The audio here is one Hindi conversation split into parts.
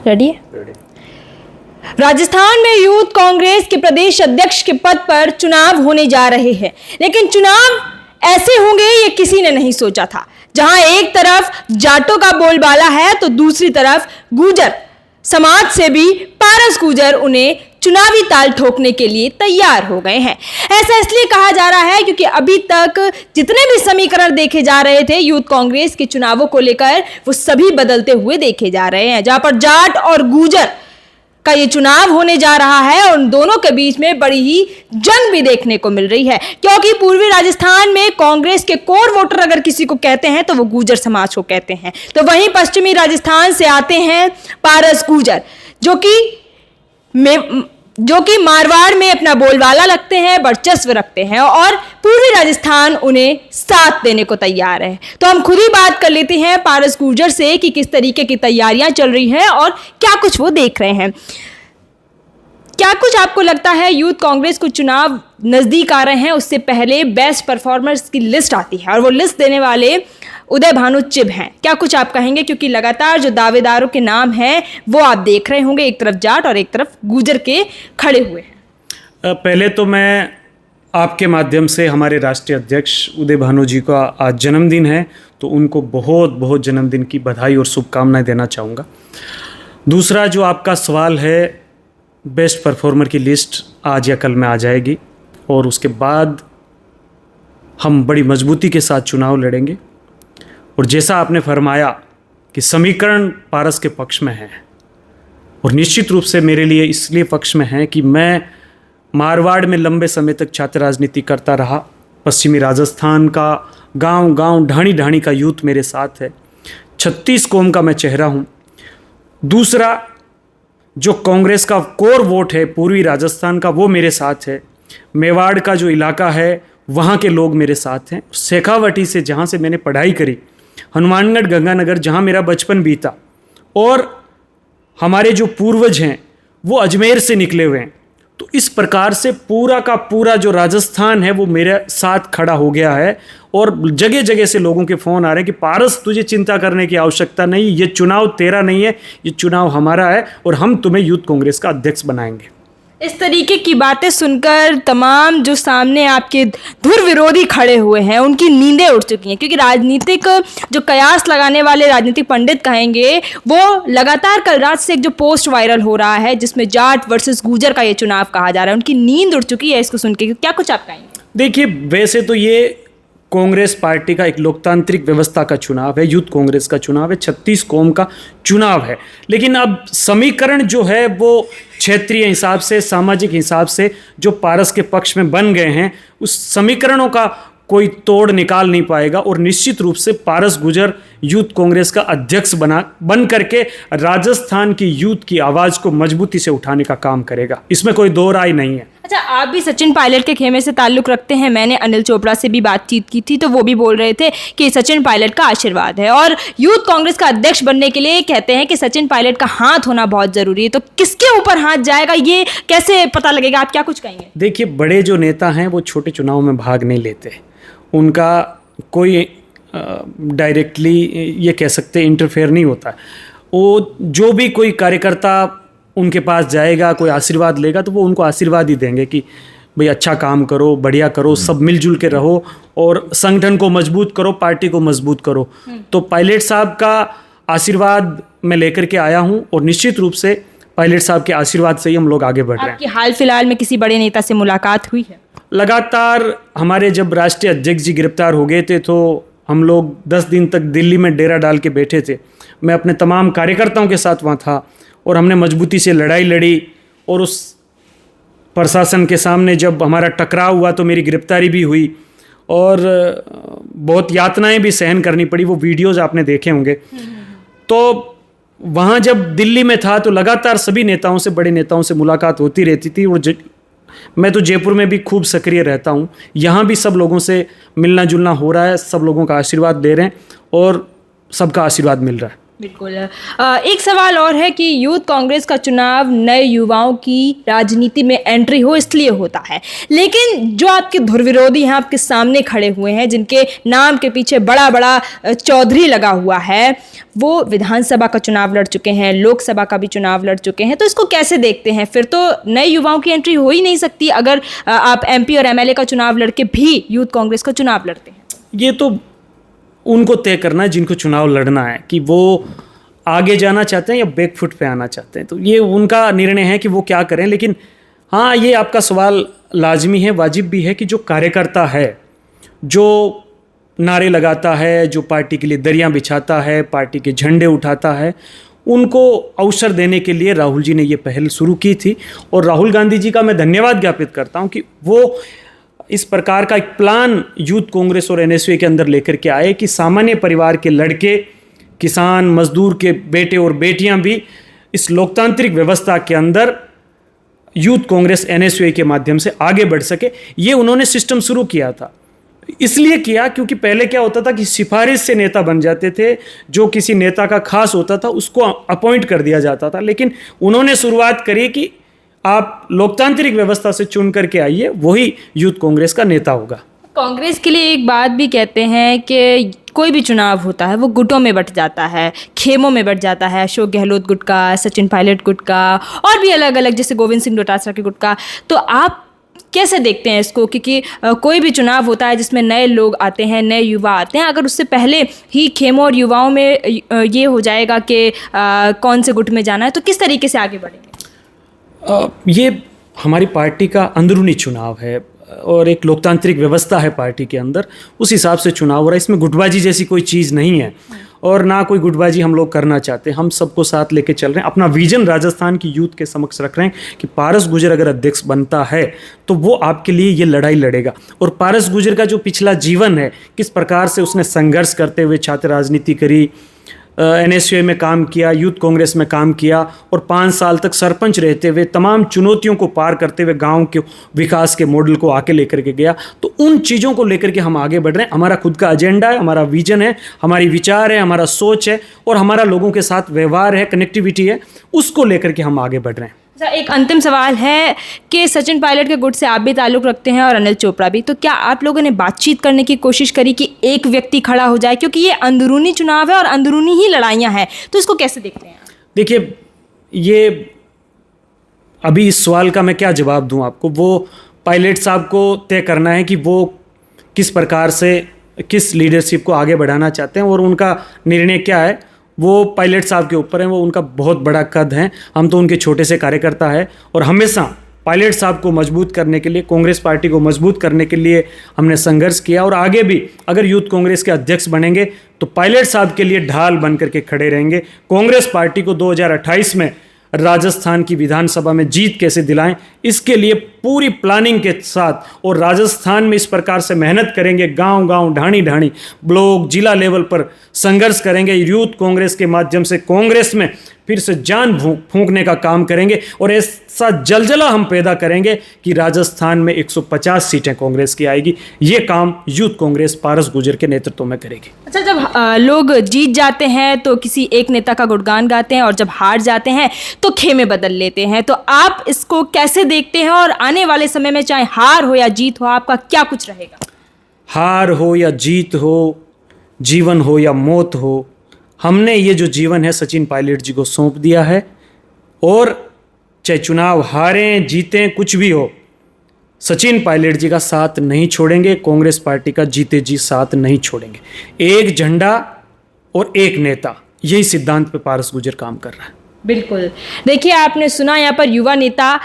रेडी है? राजस्थान में यूथ कांग्रेस के प्रदेश अध्यक्ष के पद पर चुनाव होने जा रहे हैं, लेकिन चुनाव ऐसे होंगे ये किसी ने नहीं सोचा था। जहां एक तरफ जाटों का बोलबाला है तो दूसरी तरफ गुर्जर समाज से भी पारस गुर्जर उन्हें चुनावी ताल ठोकने के लिए तैयार हो गए हैं। ऐसा इसलिए कहा जा रहा है क्योंकि अभी तक जितने भी समीकरण देखे जा रहे थे यूथ कांग्रेस के चुनावों को लेकर, वो सभी बदलते हुए देखे जा रहे हैं। जहां पर जाट और गुर्जर का ये चुनाव होने जा रहा है और उन दोनों के बीच में बड़ी ही जंग भी देखने को मिल रही है, क्योंकि पूर्वी राजस्थान में कांग्रेस के कोर वोटर अगर किसी को कहते हैं तो वो गुर्जर समाज को कहते हैं। तो वहीं पश्चिमी राजस्थान से आते हैं पारस गुर्जर, जो कि मारवाड़ में अपना बोलबाला रखते हैं, वर्चस्व रखते हैं और पूर्वी राजस्थान उन्हें साथ देने को तैयार है। तो हम खुद ही बात कर लेते हैं पारस गुर्जर से कि किस तरीके की तैयारियां चल रही हैं और क्या कुछ वो देख रहे हैं। क्या कुछ आपको लगता है यूथ कांग्रेस को चुनाव नजदीक आ रहे हैं उससे पहले बेस्ट परफॉर्मर्स की लिस्ट आती है और वो लिस्ट देने वाले उदय भानु चिब हैं? क्या कुछ आप कहेंगे, क्योंकि लगातार जो दावेदारों के नाम हैं वो आप देख रहे होंगे, एक तरफ जाट और एक तरफ गुर्जर के खड़े हुए हैं। पहले तो मैं आपके माध्यम से हमारे राष्ट्रीय अध्यक्ष उदय भानु जी का आज जन्मदिन है, तो उनको बहुत बहुत जन्मदिन की बधाई और शुभकामनाएं देना चाहूँगा। दूसरा जो आपका सवाल है, बेस्ट परफॉर्मर की लिस्ट आज या कल में आ जाएगी और उसके बाद हम बड़ी मजबूती के साथ चुनाव लड़ेंगे। और जैसा आपने फरमाया कि समीकरण पारस के पक्ष में है और निश्चित रूप से मेरे लिए इसलिए पक्ष में है कि मैं मारवाड़ में लंबे समय तक छात्र राजनीति करता रहा। पश्चिमी राजस्थान का गांव गांव ढाणी ढाणी का यूथ मेरे साथ है। 36 कौम का मैं चेहरा हूं। दूसरा जो कांग्रेस का कोर वोट है पूर्वी राजस्थान का, वो मेरे साथ है। मेवाड़ का जो इलाका है वहाँ के लोग मेरे साथ हैं। शेखावटी से जहाँ से मैंने पढ़ाई करी, हनुमानगढ़ गंगानगर जहाँ मेरा बचपन बीता, और हमारे जो पूर्वज हैं वो अजमेर से निकले हुए हैं। तो इस प्रकार से पूरा का पूरा जो राजस्थान है वो मेरे साथ खड़ा हो गया है और जगह जगह से लोगों के फ़ोन आ रहे हैं कि पारस तुझे चिंता करने की आवश्यकता नहीं, ये चुनाव तेरा नहीं है, ये चुनाव हमारा है और हम तुम्हें यूथ कांग्रेस का अध्यक्ष बनाएंगे। इस तरीके की बातें सुनकर तमाम जो सामने आपके धुर विरोधी खड़े हुए हैं उनकी नींदें उड़ चुकी हैं, क्योंकि राजनीतिक जो कयास लगाने वाले राजनीतिक पंडित कहेंगे वो लगातार कल रात से एक जो पोस्ट वायरल हो रहा है जिसमें जाट वर्सेस गुर्जर का ये चुनाव कहा जा रहा है, उनकी नींद उड़ चुकी है इसको सुन के। क्या कुछ आप कहेंगे? देखिए, वैसे तो ये कांग्रेस पार्टी का एक लोकतांत्रिक व्यवस्था का चुनाव है, यूथ कांग्रेस का चुनाव है, 36 कौम का चुनाव है। लेकिन अब समीकरण जो है वो क्षेत्रीय हिसाब से, सामाजिक हिसाब से जो पारस के पक्ष में बन गए हैं, उस समीकरणों का कोई तोड़ निकाल नहीं पाएगा और निश्चित रूप से पारस गुर्जर यूथ कांग्रेस का अध्यक्ष बन करके राजस्थान की यूथ की आवाज़ को मजबूती से उठाने का काम करेगा, इसमें कोई दो राय नहीं है। अच्छा, आप भी सचिन पायलट के खेमे से ताल्लुक़ रखते हैं। मैंने अनिल चोपड़ा से भी बातचीत की थी तो वो भी बोल रहे थे कि सचिन पायलट का आशीर्वाद है और यूथ कांग्रेस का अध्यक्ष बनने के लिए कहते हैं कि सचिन पायलट का हाथ होना बहुत ज़रूरी है। तो किसके ऊपर हाथ जाएगा, ये कैसे पता लगेगा? आप क्या कुछ कहेंगे? देखिए, बड़े जो नेता हैं वो छोटे चुनाव में भाग नहीं लेते, उनका कोई डायरेक्टली ये कह सकते इंटरफेयर नहीं होता। वो जो भी कोई कार्यकर्ता उनके पास जाएगा, कोई आशीर्वाद लेगा तो वो उनको आशीर्वाद ही देंगे कि भाई अच्छा काम करो, बढ़िया करो, सब मिलजुल के रहो और संगठन को मजबूत करो, पार्टी को मजबूत करो। तो पायलट साहब का आशीर्वाद मैं लेकर के आया हूँ और निश्चित रूप से पायलट साहब के आशीर्वाद से ही हम लोग आगे बढ़ रहे हैं। आपकी हाल फिलहाल में किसी बड़े नेता से मुलाकात हुई है? लगातार हमारे जब राष्ट्रीय अध्यक्ष जी गिरफ्तार हो गए थे तो हम लोग 10 दिन तक दिल्ली में डेरा डाल के बैठे थे। मैं अपने तमाम कार्यकर्ताओं के साथ वहाँ था और हमने मजबूती से लड़ाई लड़ी और उस प्रशासन के सामने जब हमारा टकराव हुआ तो मेरी गिरफ्तारी भी हुई और बहुत यातनाएं भी सहन करनी पड़ी। वो वीडियोस आपने देखे होंगे। तो वहाँ जब दिल्ली में था तो लगातार सभी नेताओं से, बड़े नेताओं से मुलाकात होती रहती थी और मैं तो जयपुर में भी खूब सक्रिय रहता हूँ। यहाँ भी सब लोगों से मिलना जुलना हो रहा है, सब लोगों का आशीर्वाद ले रहे हैं और सबका आशीर्वाद मिल रहा है। बिल्कुल। एक सवाल और है कि यूथ कांग्रेस का चुनाव नए युवाओं की राजनीति में एंट्री हो इसलिए होता है, लेकिन जो आपके धुरविरोधी हैं, आपके सामने खड़े हुए हैं, जिनके नाम के पीछे बड़ा बड़ा चौधरी लगा हुआ है, वो विधानसभा का चुनाव लड़ चुके हैं, लोकसभा का भी चुनाव लड़ चुके हैं। तो इसको कैसे देखते हैं? फिर तो नए युवाओं की एंट्री हो ही नहीं सकती अगर आप MP और MLA का चुनाव लड़के भी यूथ कांग्रेस का चुनाव लड़ते हैं। ये तो उनको तय करना है जिनको चुनाव लड़ना है कि वो आगे जाना चाहते हैं या बैकफुट पे आना चाहते हैं, तो ये उनका निर्णय है कि वो क्या करें। लेकिन हाँ, ये आपका सवाल लाजमी है, वाजिब भी है कि जो कार्यकर्ता है, जो नारे लगाता है, जो पार्टी के लिए दरियां बिछाता है, पार्टी के झंडे उठाता है, उनको अवसर देने के लिए राहुल जी ने ये पहल शुरू की थी। और राहुल गांधी जी का मैं धन्यवाद ज्ञापित करता हूँ कि वो इस प्रकार का एक प्लान यूथ कांग्रेस और NSUA के अंदर लेकर के आए कि सामान्य परिवार के लड़के, किसान, मजदूर के बेटे और बेटियां भी इस लोकतांत्रिक व्यवस्था के अंदर यूथ कांग्रेस NSUA के माध्यम से आगे बढ़ सके। ये उन्होंने सिस्टम शुरू किया था। इसलिए किया क्योंकि पहले क्या होता था कि सिफारिश से नेता बन जाते थे, जो किसी नेता का खास होता था उसको अपॉइंट कर दिया जाता था। लेकिन उन्होंने शुरुआत करी कि आप लोकतांत्रिक व्यवस्था से चुन करके आइए, वही यूथ कांग्रेस का नेता होगा। कांग्रेस के लिए एक बात भी कहते हैं कि कोई भी चुनाव होता है वो गुटों में बट जाता है, खेमों में बट जाता है। अशोक गहलोत गुट का, सचिन पायलट गुट का, और भी अलग अलग, जैसे गोविंद सिंह डोटासरा के गुट का। तो आप कैसे देखते हैं इसको? क्योंकि कोई भी चुनाव होता है जिसमें नए लोग आते हैं, नए युवा आते हैं, अगर उससे पहले ही खेमों और युवाओं में ये हो जाएगा कि कौन से गुट में जाना है, तो किस तरीके से आगे बढ़ेंगे? ये हमारी पार्टी का अंदरूनी चुनाव है और एक लोकतांत्रिक व्यवस्था है पार्टी के अंदर, उस हिसाब से चुनाव हो रहा है। इसमें गुटबाजी जैसी कोई चीज़ नहीं है और ना कोई गुटबाजी हम लोग करना चाहते हैं। हम सबको साथ लेके चल रहे हैं, अपना विजन राजस्थान की यूथ के समक्ष रख रहे हैं कि पारस गुर्जर अगर अध्यक्ष बनता है तो वो आपके लिए ये लड़ाई लड़ेगा। और पारस गुर्जर का जो पिछला जीवन है, किस प्रकार से उसने संघर्ष करते हुए छात्र राजनीति करी, NSUA में काम किया, यूथ कांग्रेस में काम किया और 5 साल तक सरपंच रहते हुए तमाम चुनौतियों को पार करते हुए गांव के विकास के मॉडल को आके लेकर के गया। तो उन चीज़ों को लेकर के हम आगे बढ़ रहे हैं। हमारा खुद का एजेंडा है, हमारा विजन है, हमारी विचार है, हमारा सोच है और हमारा लोगों के साथ व्यवहार है, कनेक्टिविटी है, उसको लेकर के हम आगे बढ़ रहे हैं। एक अंतिम सवाल है कि सचिन पायलट के गुट से आप भी ताल्लुक़ रखते हैं और अनिल चोपड़ा भी, तो क्या आप लोगों ने बातचीत करने की कोशिश करी कि एक व्यक्ति खड़ा हो जाए? क्योंकि ये अंदरूनी चुनाव है और अंदरूनी ही लड़ाइयाँ हैं, तो इसको कैसे देखते हैं? देखिए, ये अभी इस सवाल का मैं क्या जवाब दूं आपको, वो पायलट साहब को तय करना है कि वो किस प्रकार से किस लीडरशिप को आगे बढ़ाना चाहते हैं और उनका निर्णय क्या है, वो पायलट साहब के ऊपर है। वो उनका बहुत बड़ा कद है, हम तो उनके छोटे से कार्यकर्ता है और हमेशा पायलट साहब को मजबूत करने के लिए, कांग्रेस पार्टी को मजबूत करने के लिए हमने संघर्ष किया और आगे भी अगर यूथ कांग्रेस के अध्यक्ष बनेंगे तो पायलट साहब के लिए ढाल बन करके खड़े रहेंगे। कांग्रेस पार्टी को 2028 में राजस्थान की विधानसभा में जीत कैसे दिलाएं, इसके लिए पूरी प्लानिंग के साथ और राजस्थान में इस प्रकार से मेहनत करेंगे, गांव गांव, ढाणी ढाणी, ब्लॉक, जिला लेवल पर संघर्ष करेंगे। यूथ कांग्रेस के माध्यम से कांग्रेस में फिर से जान फूंकने का काम करेंगे और ऐसा जलजला हम पैदा करेंगे कि राजस्थान में 150 सीटें कांग्रेस की आएगी। ये काम यूथ कांग्रेस पारस गुर्जर के नेतृत्व में करेगी। अच्छा, जब लोग जीत जाते हैं तो किसी एक नेता का गुणगान गाते हैं और जब हार जाते हैं तो खेमे बदल लेते हैं, तो आप इसको कैसे देखते हैं? और आने वाले समय में चाहे हार हो या जीत हो, आपका क्या कुछ रहेगा? हार हो या जीत हो, जीवन हो या मौत हो, हमने ये जो जीवन है सचिन पायलट जी को सौंप दिया है और चाहे चुनाव हारें जीतें कुछ भी हो, सचिन पायलट जी का साथ नहीं छोड़ेंगे, कांग्रेस पार्टी का जीते जी साथ नहीं छोड़ेंगे। एक झंडा और एक नेता, यही सिद्धांत पे पारस गुर्जर काम कर रहा है। बिल्कुल। देखिए, आपने सुना यहाँ पर युवा नेता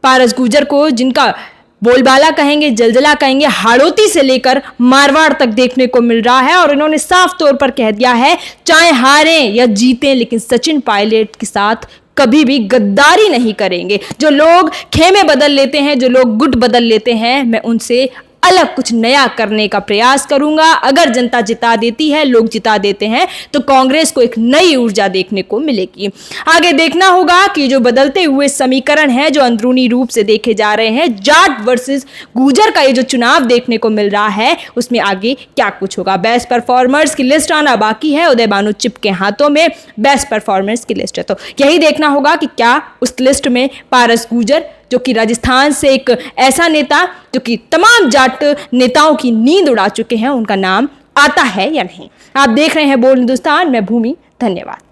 पारस गुर्जर को, जिनका बोलबाला कहेंगे, जलजला कहेंगे, हाड़ौती से लेकर मारवाड़ तक देखने को मिल रहा है और इन्होंने साफ तौर पर कह दिया है, चाहे हारें या जीतें लेकिन सचिन पायलट के साथ कभी भी गद्दारी नहीं करेंगे। जो लोग खेमे बदल लेते हैं, जो लोग गुट बदल लेते हैं, मैं उनसे अलग कुछ नया करने का प्रयास करूंगा। अगर जनता जिता देती है, लोग जिता देते हैं, तो कांग्रेस को एक नई ऊर्जा देखने को मिलेगी। आगे देखना होगा कि जो बदलते हुए समीकरण है, जो अंदरूनी रूप से देखे जा रहे हैं, जाट वर्सेस गुर्जर का ये जो चुनाव देखने को मिल रहा है, उसमें आगे क्या कुछ होगा। बेस्ट परफॉर्मर्स की लिस्ट आना बाकी है। उदय भानु चिप के हाथों में बेस्ट परफॉर्मर्स की लिस्ट है, तो यही देखना होगा कि क्या उस लिस्ट में पारस गुर्जर, जो कि राजस्थान से एक ऐसा नेता जो कि तमाम जाट नेताओं की नींद उड़ा चुके हैं, उनका नाम आता है या नहीं। आप देख रहे हैं बोल्ड हिंदुस्तान, मैं भूमि, धन्यवाद।